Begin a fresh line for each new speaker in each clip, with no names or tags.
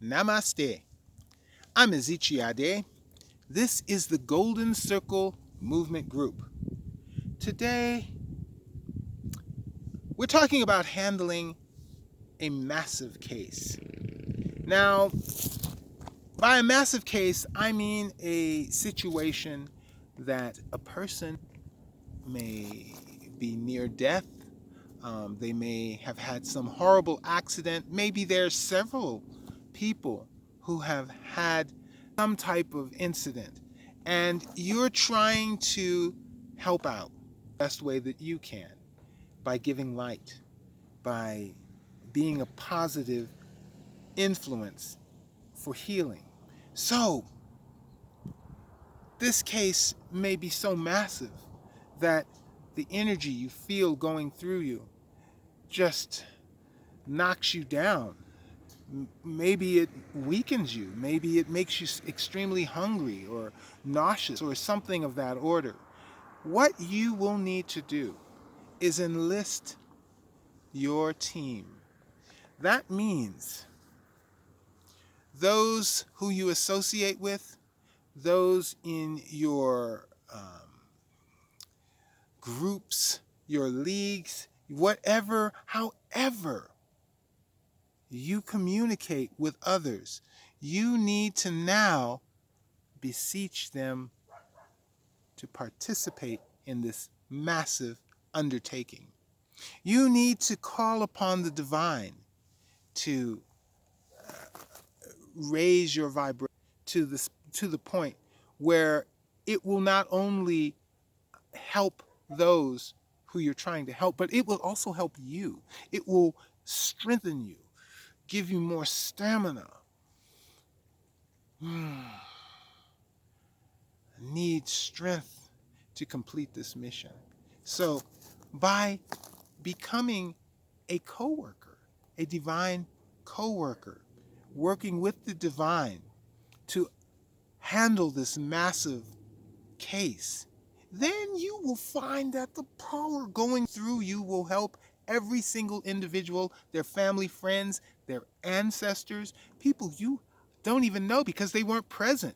Namaste. I'm Ade. This is the Golden Circle Movement Group. Today, we're talking about handling a massive case. Now, by a massive case, I mean a situation that a person may be near death. They may have had some horrible accident. Maybe there's several people who have had some type of incident, and you're trying to help out the best way that you can by giving light, by being a positive influence for healing. So, this case may be so massive that the energy you feel going through you just knocks you down. Maybe it weakens you. Maybe it makes you extremely hungry or nauseous or something of that order. What you will need to do is enlist your team. That means those who you associate with, those in your groups, your leagues, whatever, however you communicate with others, you need to now beseech them to participate in this massive undertaking. You need to call upon the divine to raise your vibration to the point where it will not only help those who you're trying to help, but it will also help you. It will strengthen you, give you more stamina. Need strength to complete this mission. So by becoming a co-worker, a divine co-worker, working with the divine to handle this massive case, then you will find that the power going through you will help every single individual, their family, friends, their ancestors, people you don't even know because they weren't present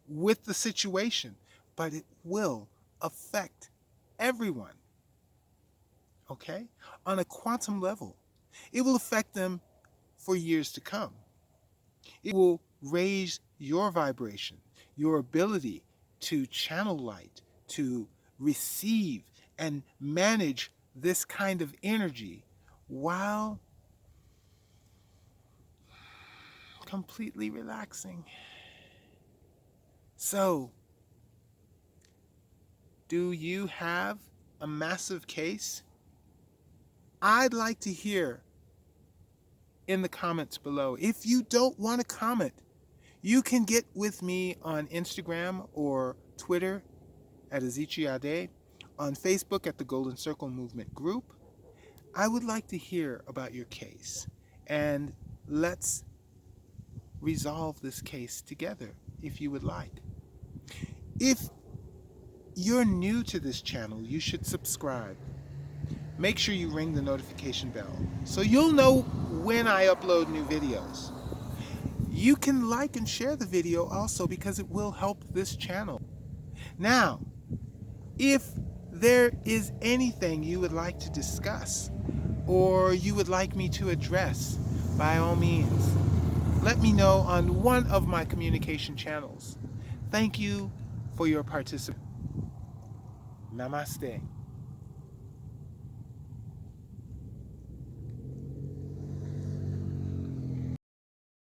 with the situation. But it will affect everyone, okay? On a quantum level. It will affect them for years to come. It will raise your vibration, your ability to channel light, to receive and manage this kind of energy while completely relaxing. So, do you have a massive case? I'd like to hear in the comments below. If you don't want to comment, you can get with me on Instagram or Twitter at Ade, on Facebook at the Golden Circle Movement Group. I would like to hear about your case, and let's resolve this case together if you would like. If you're new to this channel, you should subscribe. Make sure you ring the notification bell so you'll know when I upload new videos. You can like and share the video also because it will help this channel. Now, if there is anything you would like to discuss or you would like me to address, by all means, let me know on one of my communication channels. Thank you for your participation. Namaste.